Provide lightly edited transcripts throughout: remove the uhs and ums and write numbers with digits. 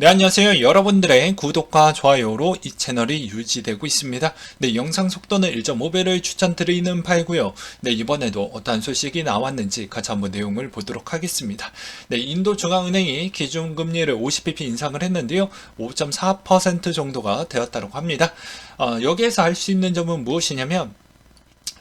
네, 안녕하세요. 여러분들의 구독과 좋아요로 이 채널이 유지되고 있습니다. 네, 영상 속도는 1.5배를 추천드리는 바이고요. 네, 이번에도 어떠한 소식이 나왔는지 같이 한번 내용을 보도록 하겠습니다. 네, 인도 중앙은행이 기준금리를 50bp 인상을 했는데요. 5.4% 정도가 되었다고 합니다. 여기에서 알 수 있는 점은 무엇이냐면,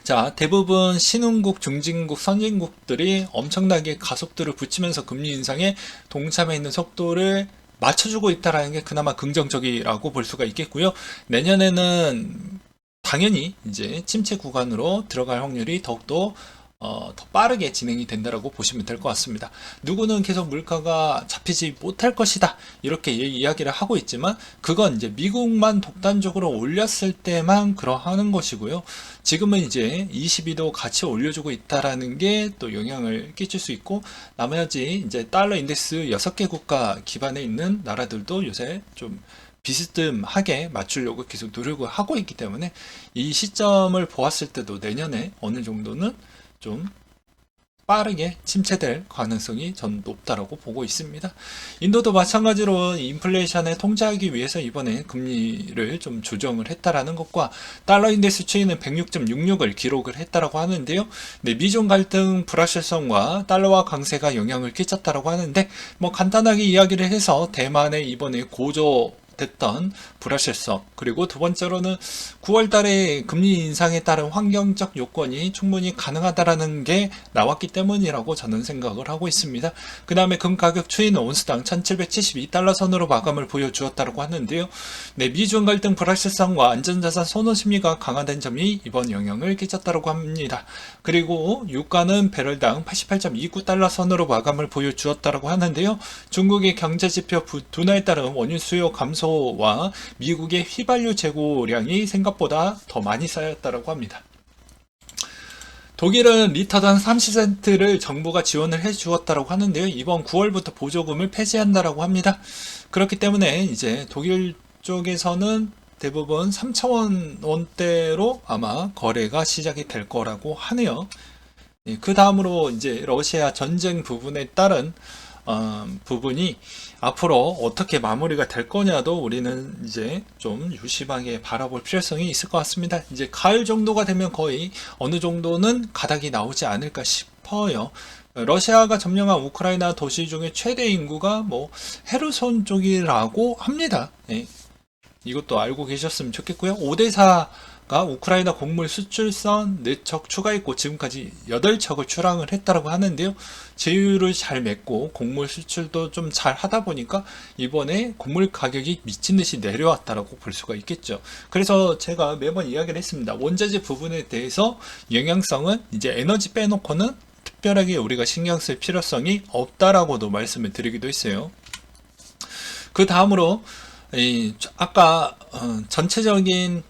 자, 대부분 신흥국, 중진국, 선진국들이 엄청나게 가속도를 붙이면서 금리 인상에 동참해 있는 속도를 맞춰주고 있다라는 게 그나마 긍정적이라고 볼 수가 있겠고요. 내년에는 당연히 이제 침체 구간으로 들어갈 확률이 더욱더 더 빠르게 진행이 된다라고 보시면 될 것 같습니다. 누구는 계속 물가가 잡히지 못할 것이다 이렇게 이야기를 하고 있지만 그건 이제 미국만 독단적으로 올렸을 때만 그러하는 것이고요. 지금은 이제 22도 같이 올려주고 있다라는 게 또 영향을 끼칠 수 있고, 나머지 이제 달러 인덱스 6개 국가 기반에 있는 나라들도 요새 좀 비스듬하게 맞추려고 계속 노력을 하고 있기 때문에 이 시점을 보았을 때도 내년에 어느 정도는 좀 빠르게 침체될 가능성이 전 높다라고 보고 있습니다. 인도도 마찬가지로 인플레이션을 통제하기 위해서 이번에 금리를 좀 조정을 했다라는 것과 달러 인덱스 추이는 106.66을 기록을 했다라고 하는데요. 네, 미중 갈등 불확실성과 달러화 강세가 영향을 끼쳤다라고 하는데, 뭐 간단하게 이야기를 해서 대만의 이번에 고조 됐던 불확실성, 그리고 두 번째로는 9월 달에 금리 인상에 따른 환경적 요건이 충분히 가능하다라는 게 나왔기 때문이라고 저는 생각을 하고 있습니다. 그 다음에 금 가격 추이는 온스당 1772달러 선으로 마감을 보여주었다고 하는데요. 네, 미중 갈등 불확실성과 안전자산 선호 심리가 강화된 점이 이번 영향을 끼쳤다고 합니다. 그리고 유가는 배럴당 88.29달러 선으로 마감을 보여주었다고 하는데요. 중국의 경제지표 둔화에 따른 원유 수요 감소와 미국의 휘발유 재고량이 생각보다 더 많이 쌓였다고 합니다. 독일은 리터당 30센트를 정부가 지원을 해 주었다고 하는데요. 이번 9월부터 보조금을 폐지한다고 합니다. 그렇기 때문에 이제 독일 쪽에서는 대부분 3,000원 원대로 아마 거래가 시작이 될 거라고 하네요. 그 다음으로 이제 러시아 전쟁 부분에 따른 부분이 앞으로 어떻게 마무리가 될 거냐도 우리는 이제 좀 유심하게 바라볼 필요성이 있을 것 같습니다. 이제 가을 정도가 되면 거의 어느 정도는 가닥이 나오지 않을까 싶어요. 러시아가 점령한 우크라이나 도시 중에 최대 인구가 뭐 헤르손 쪽이라고 합니다. 예. 이것도 알고 계셨으면 좋겠고요. 5대4가 우크라이나 곡물 수출선 4척 추가했고 지금까지 8척을 출항을 했다고 하는데요. 제휴를 잘 맺고 곡물 수출도 좀 잘 하다 보니까 이번에 곡물 가격이 미친 듯이 내려왔다라고 볼 수가 있겠죠. 그래서 제가 매번 이야기를 했습니다. 원자재 부분에 대해서 영향성은 이제 에너지 빼놓고는 특별하게 우리가 신경 쓸 필요성이 없다라고도 말씀을 드리기도 했어요. 그 다음으로 아까 전체적인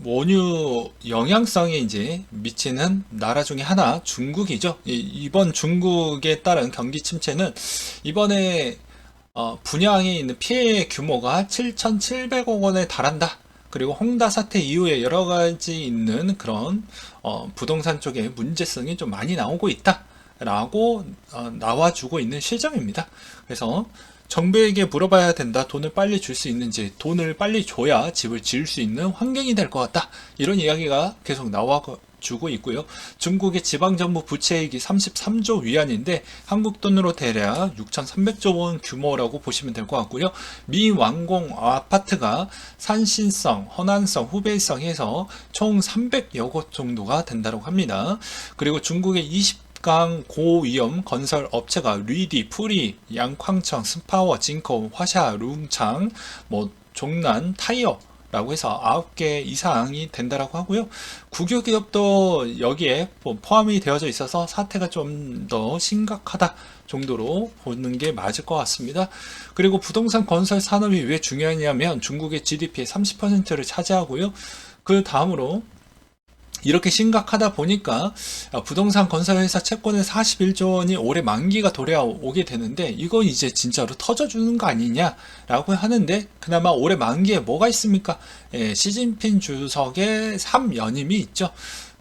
원유 영향성에 이제 미치는 나라 중에 하나 중국이죠. 이번 중국에 따른 경기 침체는 이번에 분양에 있는 피해 규모가 7,700억 원에 달한다. 그리고 홍다 사태 이후에 여러 가지 있는 그런 부동산 쪽에 문제성이 좀 많이 나오고 있다라고 나와주고 있는 실정입니다. 그래서 정부에게 물어봐야 된다. 돈을 빨리 줄 수 있는지, 돈을 빨리 줘야 집을 지을 수 있는 환경이 될 것 같다. 이런 이야기가 계속 나와주고 있고요. 중국의 지방정부 부채액이 33조 위안인데 한국 돈으로 대략 6,300조 원 규모라고 보시면 될 것 같고요. 미완공 아파트가 산신성, 허난성, 후베이성 해서 총 300여 곳 정도가 된다고 합니다. 그리고 중국의 20강 고위험 건설 업체가 리디, 프리, 양쾅청, 스파워, 징코, 화샤, 룽창, 종난, 타이어 라고 해서 9개 이상이 된다라고 하고요. 국유 기업도 여기에 포함이 되어져 있어서 사태가 좀 더 심각하다 정도로 보는 게 맞을 것 같습니다. 그리고 부동산 건설 산업이 왜 중요하냐면 중국의 GDP의 30%를 차지하고요. 그 다음으로 이렇게 심각하다 보니까 부동산 건설회사 채권의 41조 원이 올해 만기가 돌아오게 되는데 이건 이제 진짜로 터져주는 거 아니냐라고 하는데, 그나마 올해 만기에 뭐가 있습니까? 시진핑 주석의 3연임이 있죠.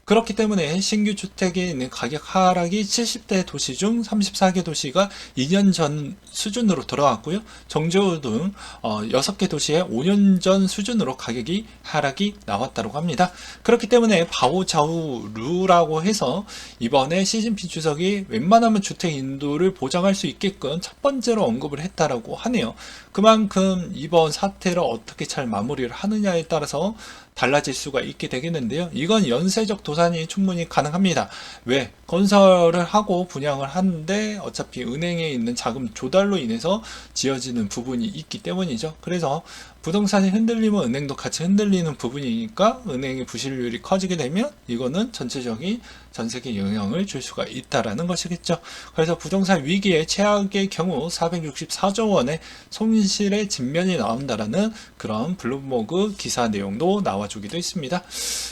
그렇기 때문에 신규 주택에 있는 가격 하락이 70대 도시 중 34개 도시가 2년 전 수준으로 돌아왔고요. 정주 등 6개 도시의 5년 전 수준으로 가격이 하락이 나왔다고 합니다. 그렇기 때문에 바오자우루라고 해서 이번에 시진핑 주석이 웬만하면 주택 인도를 보장할 수 있게끔 첫 번째로 언급을 했다라고 하네요. 그만큼 이번 사태를 어떻게 잘 마무리를 하느냐에 따라서 달라질 수가 있게 되겠는데요. 이건 연쇄적 도산이 충분히 가능합니다. 왜? 건설을 하고 분양을 하는데 어차피 은행에 있는 자금 조달로 인해서 지어지는 부분이 있기 때문이죠. 그래서 부동산이 흔들리면 은행도 같이 흔들리는 부분이니까 은행의 부실률이 커지게 되면 이거는 전체적인 전세계에 영향을 줄 수가 있다라는 것이겠죠. 그래서 부동산 위기의 최악의 경우 464조 원의 손실의 진면이 나온다라는 그런 블룸버그 기사 내용도 나와주기도 있습니다.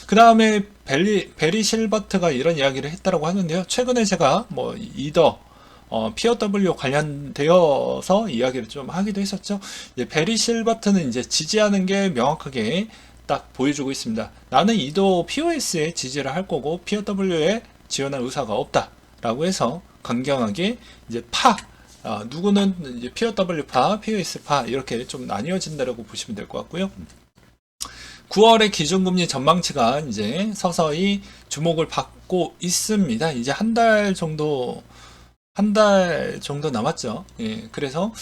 그 다음에 베리 실버트가 이런 이야기를 했다라고 하는데요. 최근에 제가 이더 POW 관련되어서 이야기를 좀 하기도 했었죠. 베리 실버트는 이제 지지하는 게 명확하게 딱 보여주고 있습니다. 나는 이도 POS에 지지를 할 거고 POW에 지원할 의사가 없다라고 해서 강경하게 이제 누구는 이제 POW파, POS파 이렇게 좀 나뉘어진다라고 보시면 될 것 같고요. 9월의 기준금리 전망치가 이제 서서히 주목을 받고 있습니다. 이제 한 달 정도 남았죠. 예, 그래서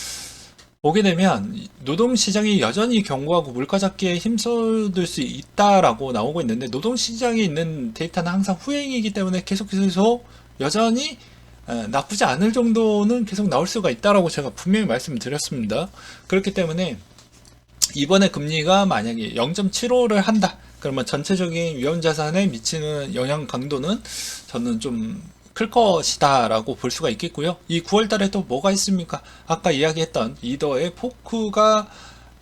보게 되면 노동시장이 여전히 견고하고 물가 잡기에 힘쏟을 수 있다라고 나오고 있는데 노동시장에 있는 데이터는 항상 후행이기 때문에 계속해서 여전히 나쁘지 않을 정도는 계속 나올 수가 있다라고 제가 분명히 말씀을 드렸습니다. 그렇기 때문에 이번에 금리가 만약에 0.75를 한다. 그러면 전체적인 위험자산에 미치는 영향 강도는 저는 좀 클 것이다 라고 볼 수가 있겠고요. 이 9월 달에 또 뭐가 있습니까? 아까 이야기했던 이더의 포크가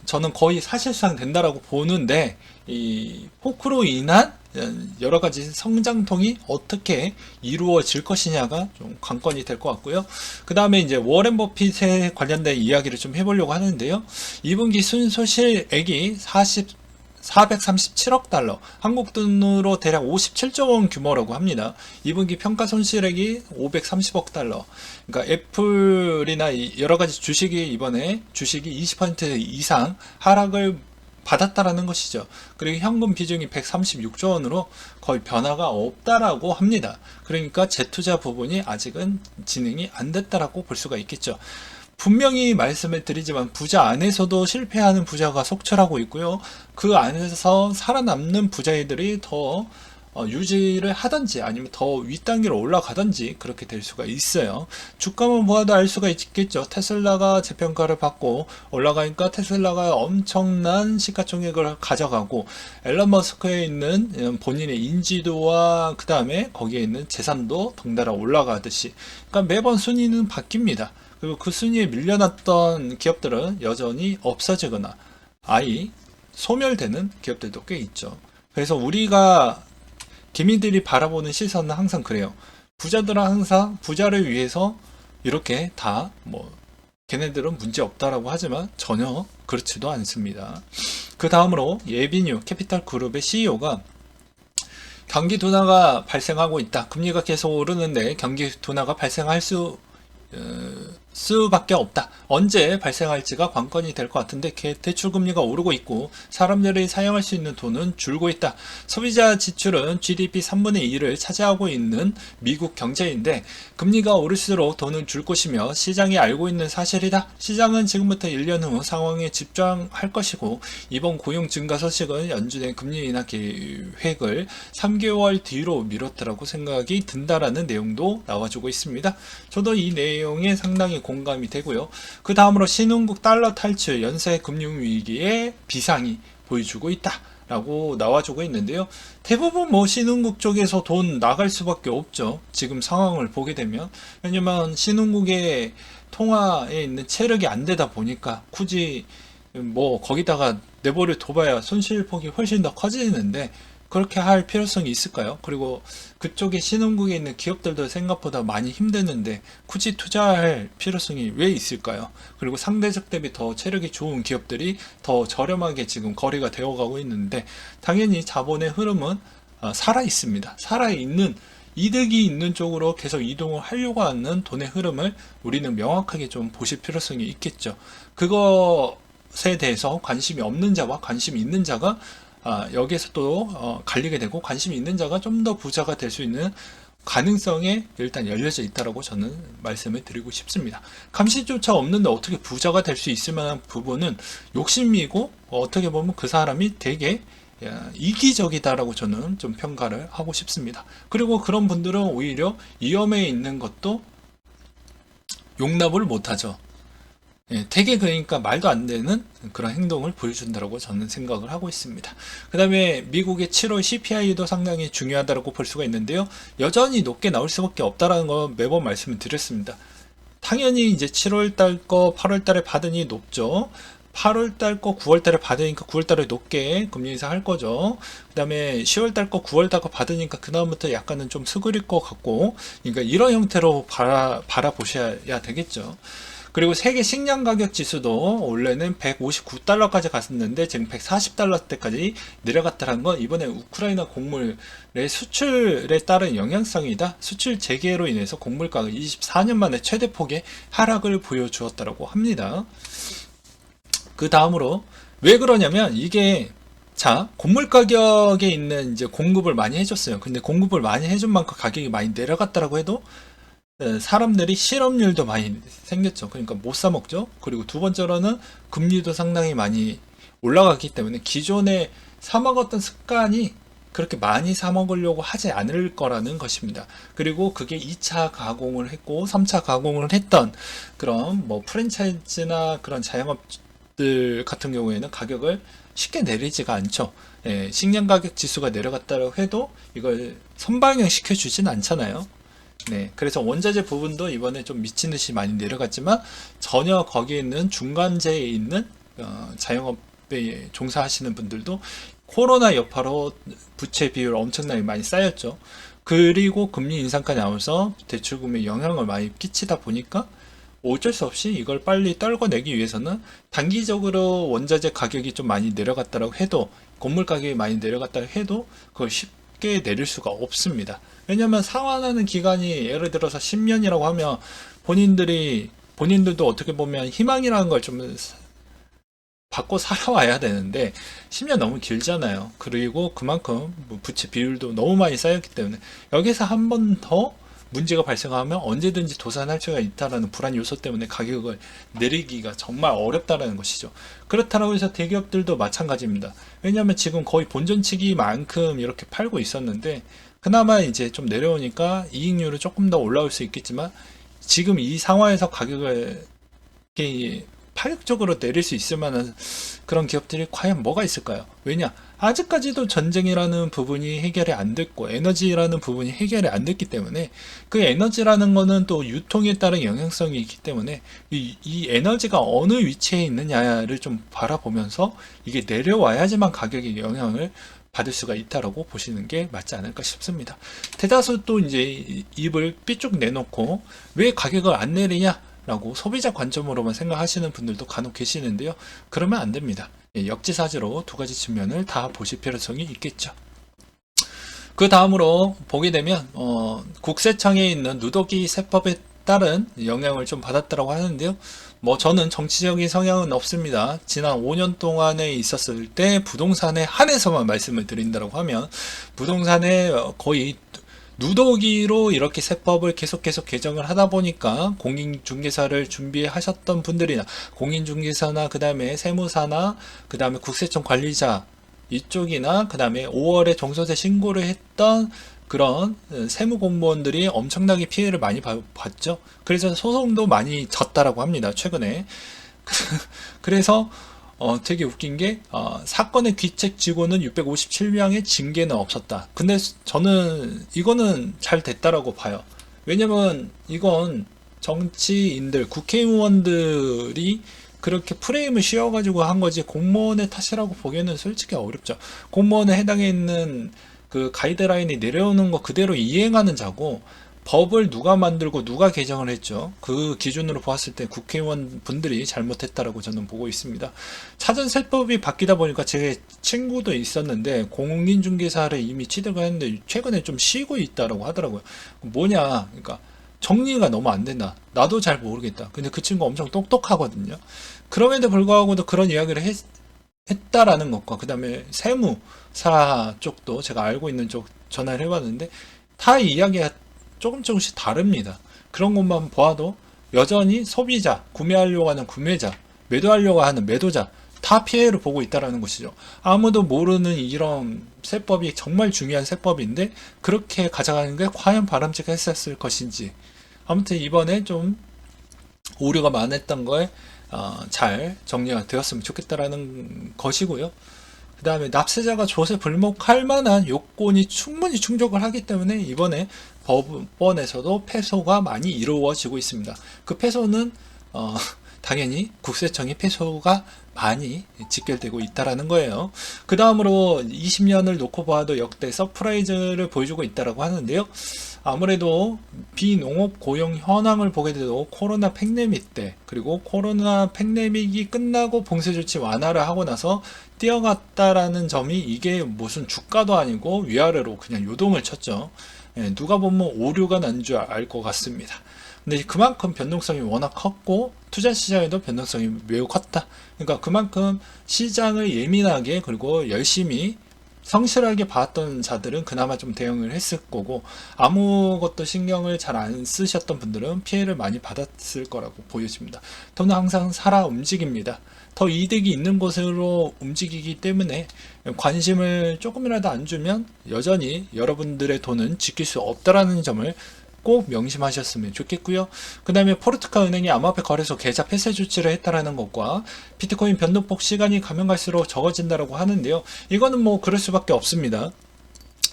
저는 거의 사실상 된다라고 보는데 이 포크로 인한 여러 가지 성장통이 어떻게 이루어질 것이냐가 좀 관건이 될 것 같고요. 그 다음에 이제 워렌 버핏에 관련된 이야기를 좀 해보려고 하는데요. 2분기 순소실액이 437억 달러, 한국 돈으로 대략 57조 원 규모라고 합니다. 2분기 평가 손실액이 530억 달러. 그러니까 애플이나 여러 가지 주식이 이번에 주식이 20% 이상 하락을 받았다라는 것이죠. 그리고 현금 비중이 136조 원으로 거의 변화가 없다라고 합니다. 그러니까 재투자 부분이 아직은 진행이 안 됐다라고 볼 수가 있겠죠. 분명히 말씀을 드리지만 부자 안에서도 실패하는 부자가 속출하고 있고요. 그 안에서 살아남는 부자들이 더 유지를 하든지 아니면 더 윗단계로 올라가든지 그렇게 될 수가 있어요. 주가만 보아도 알 수가 있겠죠. 테슬라가 재평가를 받고 올라가니까 테슬라가 엄청난 시가총액을 가져가고 앨런 머스크에 있는 본인의 인지도와 그 다음에 거기에 있는 재산도 덩달아 올라가듯이 그러니까 매번 순위는 바뀝니다. 그리고 그 순위에 밀려났던 기업들은 여전히 없어지거나 아예 소멸되는 기업들도 꽤 있죠. 그래서 우리가 개미들이 바라보는 시선은 항상 그래요. 부자들은 항상 부자를 위해서 이렇게 다 걔네들은 문제 없다라고 하지만 전혀 그렇지도 않습니다. 그 다음으로 예비뉴 캐피탈 그룹의 CEO가 경기 둔화가 발생하고 있다. 금리가 계속 오르는데 경기 둔화가 발생할 수밖에 없다. 언제 발생할지가 관건이 될 것 같은데 대출금리가 오르고 있고 사람들이 사용할 수 있는 돈은 줄고 있다. 소비자 지출은 GDP 3분의 1을 차지하고 있는 미국 경제인데 금리가 오를수록 돈은 줄 것이며 시장이 알고 있는 사실이다. 시장은 지금부터 1년 후 상황에 집중할 것이고 이번 고용 증가 소식은 연준의 금리 인하 계획을 3개월 뒤로 미뤘다라고 생각이 든다라는 내용도 나와주고 있습니다. 저도 이 내용에 상당히 공감이 되고요. 그 다음으로 신흥국 달러 탈출 연쇄 금융위기의 비상이 보여주고 있다 라고 나와주고 있는데요. 대부분 신흥국 쪽에서 돈 나갈 수밖에 없죠. 지금 상황을 보게 되면. 왜냐면 신흥국의 통화에 있는 체력이 안 되다 보니까 굳이 거기다가 내버려 둬봐야 손실폭이 훨씬 더 커지는데 그렇게 할 필요성이 있을까요? 그리고 그쪽에 신흥국에 있는 기업들도 생각보다 많이 힘드는데 굳이 투자할 필요성이 왜 있을까요? 그리고 상대적 대비 더 체력이 좋은 기업들이 더 저렴하게 지금 거래가 되어가고 있는데 당연히 자본의 흐름은 살아 있습니다. 살아 있는 이득이 있는 쪽으로 계속 이동을 하려고 하는 돈의 흐름을 우리는 명확하게 좀 보실 필요성이 있겠죠. 그것에 대해서 관심이 없는 자와 관심이 있는 자가 여기에서 또 갈리게 되고, 관심이 있는 자가 좀 더 부자가 될 수 있는 가능성에 일단 열려져 있다라고 저는 말씀을 드리고 싶습니다. 감시조차 없는데 어떻게 부자가 될 수 있을 만한 부분은 욕심이고, 어떻게 보면 그 사람이 되게 이기적이다라고 저는 좀 평가를 하고 싶습니다. 그리고 그런 분들은 오히려 위험에 있는 것도 용납을 못하죠. 되게 그러니까 말도 안 되는 그런 행동을 보여준다고 저는 생각을 하고 있습니다. 그 다음에 미국의 7월 CPI도 상당히 중요하다고 볼 수가 있는데요. 여전히 높게 나올 수밖에 없다라는 거 매번 말씀을 드렸습니다. 당연히 이제 7월 달 거 8월 달에 받으니 높죠. 8월 달 거 9월 달에 받으니까 9월 달에 높게 금리 인상할 거죠. 그 다음에 10월 달 거 9월 달 거 받으니까 그 다음부터 약간은 좀 수그릴 것 같고, 그러니까 이런 형태로 바라보셔야 되겠죠. 그리고 세계 식량 가격 지수도 원래는 159달러까지 갔었는데 지금 140달러 때까지 내려갔다는 건 이번에 우크라이나 곡물의 수출에 따른 영향성이다. 수출 재개로 인해서 곡물 가격 24년 만에 최대 폭의 하락을 보여주었다고 합니다. 그 다음으로 왜 그러냐면, 이게 곡물 가격에 있는 이제 공급을 많이 해줬어요. 근데 공급을 많이 해준 만큼 가격이 많이 내려갔다라고 해도 사람들이 실업률도 많이 생겼죠. 그러니까 못 사 먹죠. 그리고 두 번째로는 금리도 상당히 많이 올라갔기 때문에 기존에 사 먹었던 습관이 그렇게 많이 사 먹으려고 하지 않을 거라는 것입니다. 그리고 그게 2차 가공을 했고 3차 가공을 했던 그런 뭐 프랜차이즈나 그런 자영업들 같은 경우에는 가격을 쉽게 내리지가 않죠. 식량 가격 지수가 내려갔다고 해도 이걸 선방영 시켜주진 않잖아요. 그래서 원자재 부분도 이번에 좀 미친 듯이 많이 내려갔지만, 전혀 거기에 있는 중간재에 있는 자영업에 종사하시는 분들도 코로나 여파로 부채 비율 엄청나게 많이 쌓였죠. 그리고 금리 인상까지 나오면서 대출금에 영향을 많이 끼치다 보니까 어쩔 수 없이 이걸 빨리 떨궈내기 위해서는 단기적으로 원자재 가격이 좀 많이 내려갔다고 해도, 건물 가격이 많이 내려갔다고 해도 그걸 쉽게 내릴 수가 없습니다. 왜냐면 상환하는 기간이 예를 들어서 10년이라고 하면 본인들도 어떻게 보면 희망이라는 걸 좀 받고 살아와야 되는데 10년 너무 길잖아요. 그리고 그만큼 부채 비율도 너무 많이 쌓였기 때문에 여기서 한 번 더 문제가 발생하면 언제든지 도산할 수가 있다는 불안 요소 때문에 가격을 내리기가 정말 어렵다는 것이죠. 그렇다고 해서 대기업들도 마찬가지입니다. 왜냐하면 지금 거의 본전치기만큼 이렇게 팔고 있었는데, 그나마 이제 좀 내려오니까 이익률은 조금 더 올라올 수 있겠지만, 지금 이 상황에서 가격을 이렇게 파격적으로 내릴 수 있을 만한 그런 기업들이 과연 뭐가 있을까요? 왜냐? 아직까지도 전쟁이라는 부분이 해결이 안 됐고 에너지라는 부분이 해결이 안 됐기 때문에, 그 에너지라는 거는 또 유통에 따른 영향성이 있기 때문에 이 에너지가 어느 위치에 있느냐를 좀 바라보면서 이게 내려와야지만 가격에 영향을 받을 수가 있다라고 보시는 게 맞지 않을까 싶습니다. 대다수 또 이제 입을 삐쭉 내놓고 왜 가격을 안 내리냐 라고 소비자 관점으로만 생각하시는 분들도 간혹 계시는데요. 그러면 안 됩니다. 역지사지로 두 가지 측면을 다 보실 필요성이 있겠죠. 그 다음으로 보게 되면 국세청에 있는 누더기 세법에 따른 영향을 좀 받았다고 하는데요. 저는 정치적인 성향은 없습니다. 지난 5년 동안에 있었을 때 부동산에 한해서만 말씀을 드린다고 하면, 부동산에 거의 누더기로 이렇게 세법을 계속 개정을 하다 보니까 공인중개사를 준비하셨던 분들이나 공인중개사나 그 다음에 세무사나 그 다음에 국세청 관리자 이쪽이나 그 다음에 5월에 종소세 신고를 했던 그런 세무 공무원들이 엄청나게 피해를 많이 봤죠. 그래서 소송도 많이 졌다라고 합니다, 최근에. 그래서 되게 웃긴 게 사건의 귀책 직원은 657명의 징계는 없었다. 근데 저는 이거는 잘 됐다라고 봐요. 왜냐면 이건 정치인들, 국회의원들이 그렇게 프레임을 씌워가지고 한 거지 공무원의 탓이라고 보기에는 솔직히 어렵죠. 공무원에 해당해 있는 그 가이드라인이 내려오는 거 그대로 이행하는 자고, 법을 누가 만들고 누가 개정을 했죠? 그 기준으로 보았을 때 국회의원 분들이 잘못했다라고 저는 보고 있습니다. 사전세법이 바뀌다 보니까 제 친구도 있었는데 공인중개사를 이미 취득을 했는데 최근에 좀 쉬고 있다라고 하더라고요. 뭐냐? 그러니까 정리가 너무 안 된다. 나도 잘 모르겠다. 근데 그 친구 엄청 똑똑하거든요. 그럼에도 불구하고도 그런 이야기를 했다라는 것과 그 다음에 세무사 쪽도 제가 알고 있는 쪽 전화를 해봤는데 다 이야기가 조금씩 다릅니다. 그런 것만 보아도 여전히 소비자, 구매하려고 하는 구매자, 매도하려고 하는 매도자 다 피해를 보고 있다는 것이죠. 아무도 모르는 이런 세법이 정말 중요한 세법인데 그렇게 가져가는 게 과연 바람직했을 것인지, 아무튼 이번에 좀 오류가 많았던 거에 잘 정리가 되었으면 좋겠다라는 것이고요. 그 다음에 납세자가 조세 불목할 만한 요건이 충분히 충족을 하기 때문에 이번에 법원에서도 패소가 많이 이루어지고 있습니다. 그 패소는 당연히 국세청이 패소가 많이 직결되고 있다라는 거예요. 그 다음으로 20년을 놓고 봐도 역대 서프라이즈를 보여주고 있다라고 하는데요. 아무래도 비농업 고용 현황을 보게 돼도 코로나 팬데믹 때, 그리고 코로나 팬데믹이 끝나고 봉쇄 조치 완화를 하고 나서 뛰어갔다라는 점이, 이게 무슨 주가도 아니고 위아래로 그냥 요동을 쳤죠. 누가 보면 오류가 난 줄 알 것 같습니다. 근데 그만큼 변동성이 워낙 컸고 투자 시장에도 변동성이 매우 컸다. 그러니까 그만큼 시장을 예민하게 그리고 열심히 성실하게 봤던 자들은 그나마 좀 대응을 했을 거고, 아무것도 신경을 잘 안 쓰셨던 분들은 피해를 많이 받았을 거라고 보여집니다. 돈은 항상 살아 움직입니다. 더 이득이 있는 곳으로 움직이기 때문에 관심을 조금이라도 안 주면 여전히 여러분들의 돈은 지킬 수 없다라는 점을 꼭 명심하셨으면 좋겠고요. 그 다음에 포르투갈 은행이 암호화폐 거래소 계좌 폐쇄 조치를 했다라는 것과 비트코인 변동폭 시간이 가면 갈수록 적어진다라고 하는데요. 이거는 뭐 그럴 수밖에 없습니다.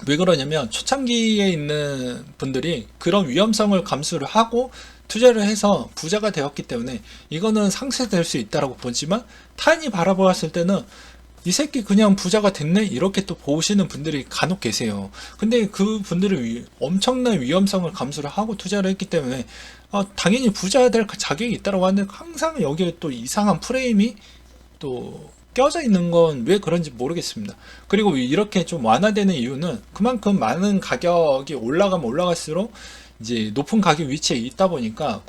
왜 그러냐면 초창기에 있는 분들이 그런 위험성을 감수를 하고 투자를 해서 부자가 되었기 때문에 이거는 상쇄될 수 있다라고 보지만, 타인이 바라보았을 때는 이 새끼 그냥 부자가 됐네? 이렇게 또 보시는 분들이 간혹 계세요. 근데 그 분들은 엄청난 위험성을 감수를 하고 투자를 했기 때문에 당연히 부자 될 자격이 있다고 하는데, 항상 여기에 또 이상한 프레임이 또 껴져 있는 건 왜 그런지 모르겠습니다. 그리고 이렇게 좀 완화되는 이유는 그만큼 많은 가격이 올라가면 올라갈수록 이제 높은 가격 위치에 있다 보니까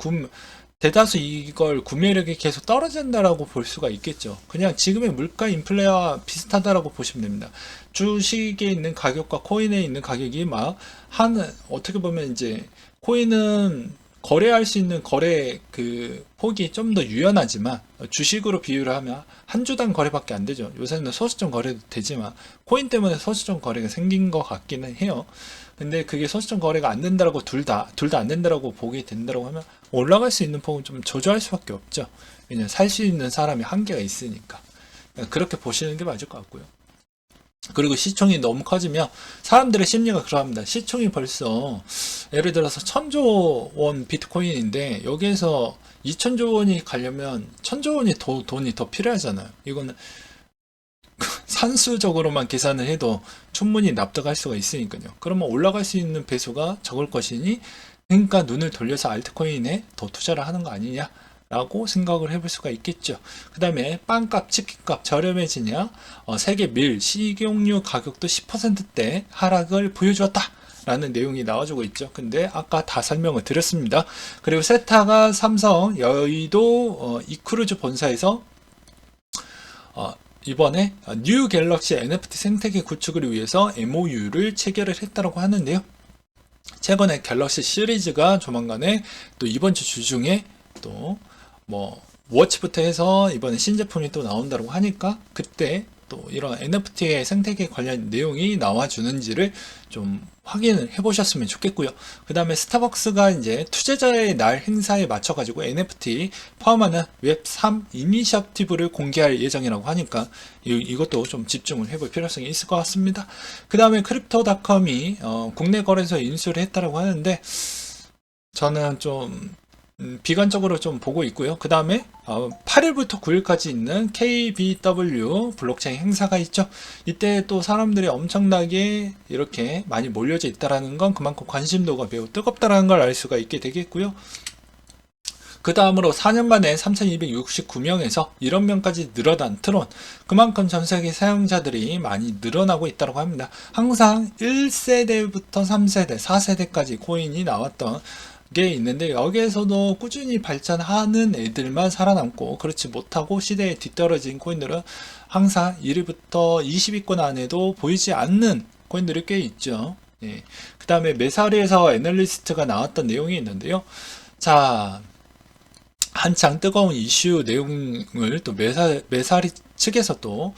대다수 이걸 구매력이 계속 떨어진다라고 볼 수가 있겠죠. 그냥 지금의 물가 인플레와 비슷하다라고 보시면 됩니다. 주식에 있는 가격과 코인에 있는 가격이 어떻게 보면 이제 코인은 거래할 수 있는 거래 그 폭이 좀 더 유연하지만, 주식으로 비유를 하면 한 주당 거래밖에 안 되죠. 요새는 소수점 거래도 되지만 코인 때문에 소수점 거래가 생긴 것 같기는 해요. 근데 그게 소수점 거래가 안 된다라고 둘 다 안 된다라고 보게 된다라고 하면 올라갈 수 있는 폭은 좀 저조할 수밖에 없죠. 왜냐면 살 수 있는 사람이 한계가 있으니까. 그렇게 보시는 게 맞을 것 같고요. 그리고 시총이 너무 커지면 사람들의 심리가 그러합니다. 시총이 벌써 예를 들어서 1000조 원 비트코인인데 여기에서 2000조 원이 가려면 1000조 원이 돈이 더 필요하잖아요. 이거는 산수적으로만 계산을 해도 충분히 납득할 수가 있으니까요. 그러면 올라갈 수 있는 배수가 적을 것이니, 그러니까 눈을 돌려서 알트코인에 더 투자를 하는 거 아니냐 라고 생각을 해볼 수가 있겠죠. 그 다음에 빵값, 치킨값 저렴해지냐, 세계 밀, 식용유 가격도 10%대 하락을 보여주었다 라는 내용이 나와주고 있죠. 근데 아까 다 설명을 드렸습니다. 그리고 세타가 삼성 여의도 이크루즈 본사에서 이번에 뉴 갤럭시 NFT 생태계 구축을 위해서 MOU를 체결을 했다고 하는데요. 최근에 갤럭시 시리즈가 조만간에 또 이번 주 주중에 또 워치부터 해서 이번에 신제품이 또 나온다고 하니까 그때 또 이런 NFT의 생태계 관련 내용이 나와주는지를 좀 확인을 해보셨으면 좋겠고요. 그 다음에 스타벅스가 이제 투자자의 날 행사에 맞춰가지고 NFT 포함하는 웹3 이니셔티브를 공개할 예정이라고 하니까 이것도 좀 집중을 해볼 필요성이 있을 것 같습니다. 그 다음에 크립토닷컴이 국내 거래소에 인수를 했다고 하는데, 저는 좀 비관적으로 좀 보고 있고요. 그 다음에 8일부터 9일까지 있는 KBW 블록체인 행사가 있죠. 이때 또 사람들이 엄청나게 이렇게 많이 몰려져 있다는 건 그만큼 관심도가 매우 뜨겁다는 걸 알 수가 있게 되겠고요. 그 다음으로 4년 만에 3,269명에서 1억 명까지 늘어난 트론, 그만큼 전 세계 사용자들이 많이 늘어나고 있다고 합니다. 항상 1세대부터 3세대, 4세대까지 코인이 나왔던 게 있는데, 여기에서도 꾸준히 발전하는 애들만 살아남고, 그렇지 못하고 시대에 뒤떨어진 코인들은 항상 1위부터 20위권 안에도 보이지 않는 코인들이 꽤 있죠. 예. 그 다음에 메사리에서 애널리스트가 나왔던 내용이 있는데요. 자, 한창 뜨거운 이슈 내용을 또 메사리 측에서 또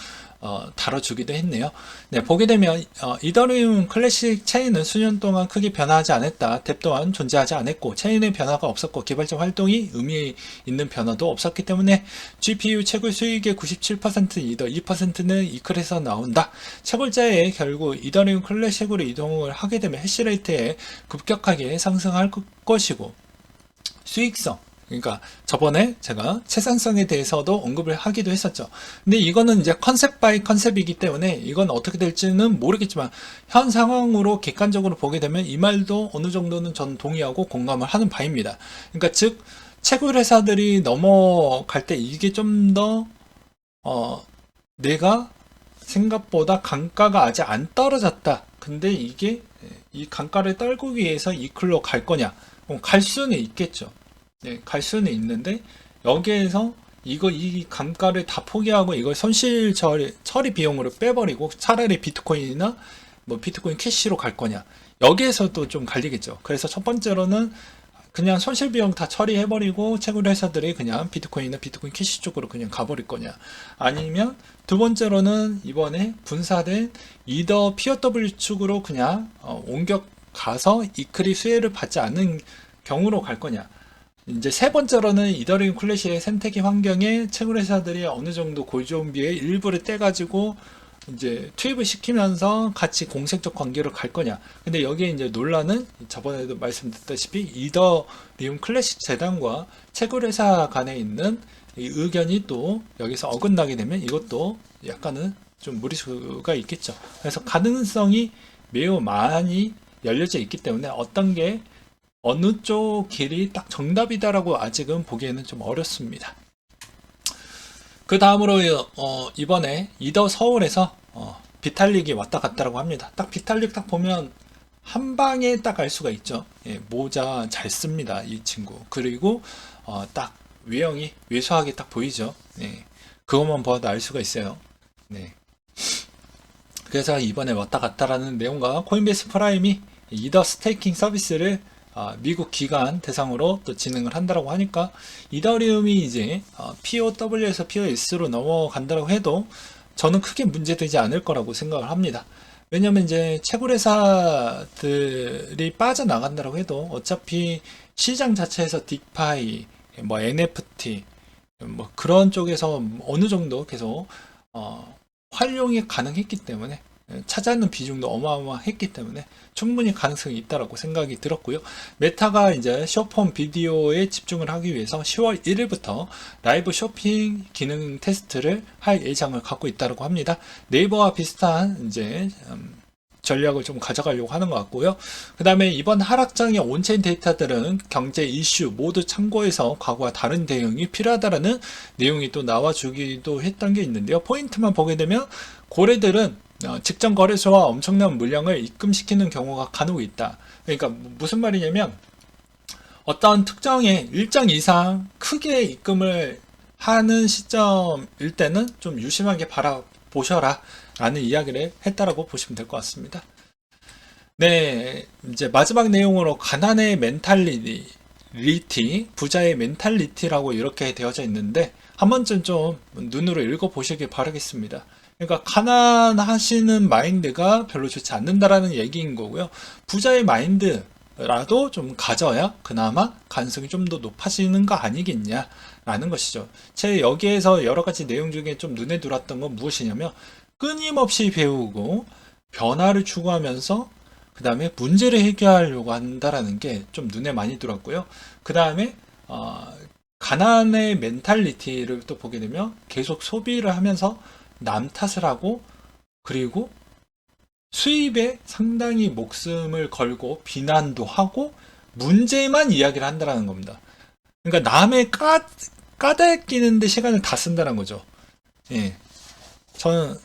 다뤄주기도 했네요. 네, 보게 되면 이더리움 클래식 체인은 수년 동안 크게 변화하지 않았다. 뎁 또한 존재하지 않았고, 체인의 변화가 없었고, 개발자 활동이 의미 있는 변화도 없었기 때문에 GPU 채굴 수익의 97%는 이더, 2%는 이클에서 나온다. 채굴자의 결국 이더리움 클래식으로 이동을 하게 되면 해시레이트에 급격하게 상승할 것이고, 수익성, 그러니까 저번에 제가 채산성에 대해서도 언급을 하기도 했었죠. 근데 이거는 이제 컨셉 바이 컨셉이기 때문에 이건 어떻게 될지는 모르겠지만, 현 상황으로 객관적으로 보게 되면 이 말도 어느 정도는 전 동의하고 공감을 하는 바입니다. 그러니까 즉 채굴 회사들이 넘어갈 때 이게 좀 더 내가 생각보다 강가가 아직 안 떨어졌다. 근데 이게 이 강가를 떨기 위해서 이 클로 갈 거냐? 갈 수는 있겠죠. 네, 갈 수는 있는데, 여기에서 이 감가를 다 포기하고 이걸 손실 처리 비용으로 빼버리고 차라리 비트코인이나 뭐 비트코인 캐시로 갈 거냐, 여기에서도 좀 갈리겠죠. 그래서 첫 번째로는 그냥 손실 비용 다 처리해버리고 채굴 회사들이 그냥 비트코인이나 비트코인 캐시 쪽으로 그냥 가버릴 거냐, 아니면 두 번째로는 이번에 분사된 이더 POW 측으로 그냥 옮겨 가서 이클이 수혜를 받지 않는 경우로 갈 거냐. 이제 세 번째로는 이더리움 클래식의 생태계 환경에 채굴 회사들이 어느 정도 고정비의 일부를 떼가지고 이제 투입을 시키면서 같이 공생적 관계로 갈 거냐. 근데 여기에 이제 논란은 저번에도 말씀드렸다시피 이더리움 클래식 재단과 채굴 회사 간에 있는 이 의견이 또 여기서 어긋나게 되면 이것도 약간은 좀 무리수가 있겠죠. 그래서 가능성이 매우 많이 열려져 있기 때문에 어떤 게 어느 쪽 길이 딱 정답이다라고 아직은 보기에는 좀 어렵습니다. 그 다음으로 이번에 이더 서울에서 비탈릭이 왔다 갔다라고 합니다. 딱 비탈릭 딱 보면 한 방에 딱 알 수가 있죠. 예, 모자 잘 씁니다, 이 친구. 그리고 딱 외형이 왜소하게 딱 보이죠. 예, 그것만 봐도 알 수가 있어요. 네. 그래서 이번에 왔다 갔다라는 내용과 코인베이스 프라임이 이더 스테이킹 서비스를 미국 기관 대상으로 또 진행을 한다라고 하니까, 이더리움이 이제 POW에서 POS로 넘어간다고 해도 저는 크게 문제되지 않을 거라고 생각을 합니다. 왜냐면 이제 채굴 회사들이 빠져나간다고 해도 어차피 시장 자체에서 디파이, 뭐 NFT, 뭐 그런 쪽에서 어느 정도 계속 활용이 가능했기 때문에, 차지하는 비중도 어마어마했기 때문에 충분히 가능성이 있다라고 생각이 들었고요. 메타가 이제 쇼폼 비디오에 집중을 하기 위해서 10월 1일부터 라이브 쇼핑 기능 테스트를 할 예정을 갖고 있다라고 합니다. 네이버와 비슷한 이제 전략을 좀 가져가려고 하는 것 같고요. 그 다음에 이번 하락장의 온체인 데이터들은 경제 이슈 모두 참고해서 과거와 다른 대응이 필요하다라는 내용이 또 나와주기도 했던 게 있는데요. 포인트만 보게 되면 고래들은 직전 거래소와 엄청난 물량을 입금시키는 경우가 간혹 있다. 그러니까 무슨 말이냐면, 어떤 특정의 일정 이상 크게 입금을 하는 시점일 때는 좀 유심하게 바라보셔라 라는 이야기를 했다라고 보시면 될 것 같습니다. 네, 이제 마지막 내용으로 가난의 멘탈리티, 부자의 멘탈리티라고 이렇게 되어져 있는데, 한 번쯤 좀 눈으로 읽어보시길 바라겠습니다. 그러니까 가난하시는 마인드가 별로 좋지 않는다라는 얘기인 거고요. 부자의 마인드라도 좀 가져야 그나마 가능성이 좀 더 높아지는 거 아니겠냐라는 것이죠. 제 여기에서 여러 가지 내용 중에 좀 눈에 들어왔던 건 무엇이냐면, 끊임없이 배우고 변화를 추구하면서 그 다음에 문제를 해결하려고 한다라는 게 좀 눈에 많이 들어왔고요. 그 다음에 어, 가난의 멘탈리티를 또 보게 되면 계속 소비를 하면서 남 탓을 하고, 그리고 수입에 상당히 목숨을 걸고 비난도 하고 문제만 이야기를 한다는 겁니다. 그러니까 남의 까대끼는데 시간을 다 쓴다는 거죠. 예.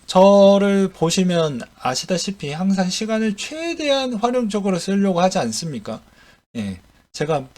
저를 보시면 아시다시피 항상 시간을 최대한 활용적으로 쓰려고 하지 않습니까? 예. 제가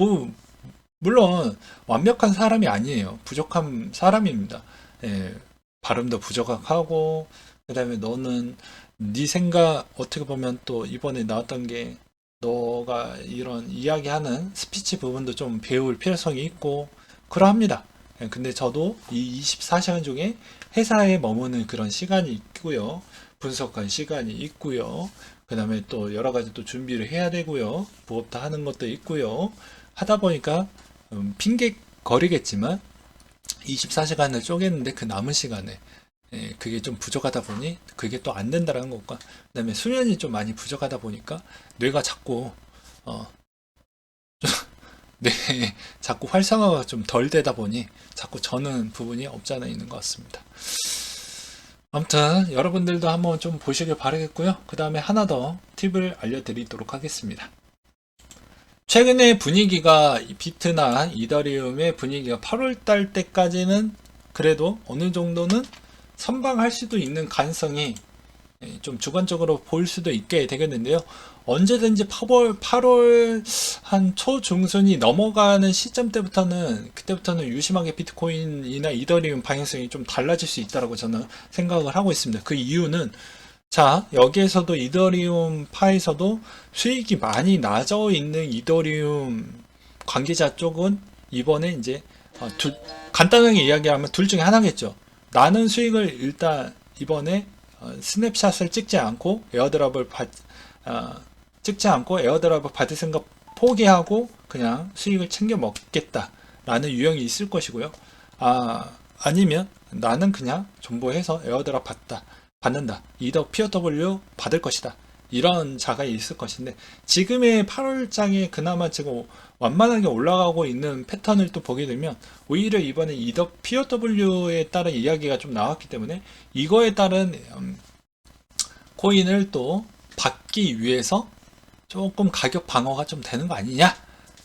물론 완벽한 사람이 아니에요. 부족한 사람입니다. 예. 발음도 부족하고, 그 다음에 너는 네 생각, 어떻게 보면 또 이번에 나왔던 게 너가 이런 이야기하는 스피치 부분도 좀 배울 필요성이 있고 그러합니다. 예, 근데 저도 이 24시간 중에 회사에 머무는 그런 시간이 있고요. 분석할 시간이 있고요. 그 다음에 또 여러 가지 또 준비를 해야 되고요. 부업도 하는 것도 있고요. 하다 보니까 핑계 거리겠지만 24시간을 쪼갰는데 그 남은 시간에 그게 좀 부족하다 보니 그게 또 안 된다는 것과, 그 다음에 수면이 좀 많이 부족하다 보니까 뇌가 자꾸 네, 자꾸 활성화가 좀 덜 되다 보니 자꾸 저는 부분이 없지 않아 있는 것 같습니다. 아무튼 여러분들도 한번 좀 보시길 바라겠고요. 그 다음에 하나 더 팁을 알려드리도록 하겠습니다. 최근에 분위기가 비트나 이더리움의 분위기가 8월달 때까지는 그래도 어느 정도는 선방할 수도 있는 가능성이 좀 주관적으로 보일 수도 있게 되겠는데요. 언제든지 8월 한 초중순이 넘어가는 시점 때부터는, 그때부터는 유심하게 비트코인이나 이더리움 방향성이 좀 달라질 수 있다고 저는 생각을 하고 있습니다. 그 이유는, 자, 여기에서도 이더리움 파에서도 수익이 많이 낮아 있는 이더리움 관계자 쪽은 이번에 이제 간단하게 이야기하면 둘 중에 하나겠죠. 나는 수익을 일단 이번에 스냅샷을 찍지 않고 에어드랍을 받을 생각 포기하고 그냥 수익을 챙겨 먹겠다라는 유형이 있을 것이고요. 아니면 나는 그냥 존버해서 에어드랍 받는다. 이더 POW 받을 것이다. 이런 자가 있을 것인데, 지금의 8월장에 그나마 지금 완만하게 올라가고 있는 패턴을 또 보게 되면 오히려 이번에 이더 POW에 따른 이야기가 좀 나왔기 때문에 이거에 따른 코인을 또 받기 위해서 조금 가격 방어가 좀 되는 거 아니냐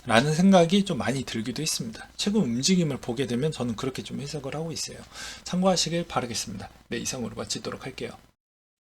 라는 생각이 좀 많이 들기도 했습니다. 최근 움직임을 보게 되면 저는 그렇게 좀 해석을 하고 있어요. 참고하시길 바라겠습니다. 네, 이상으로 마치도록 할게요.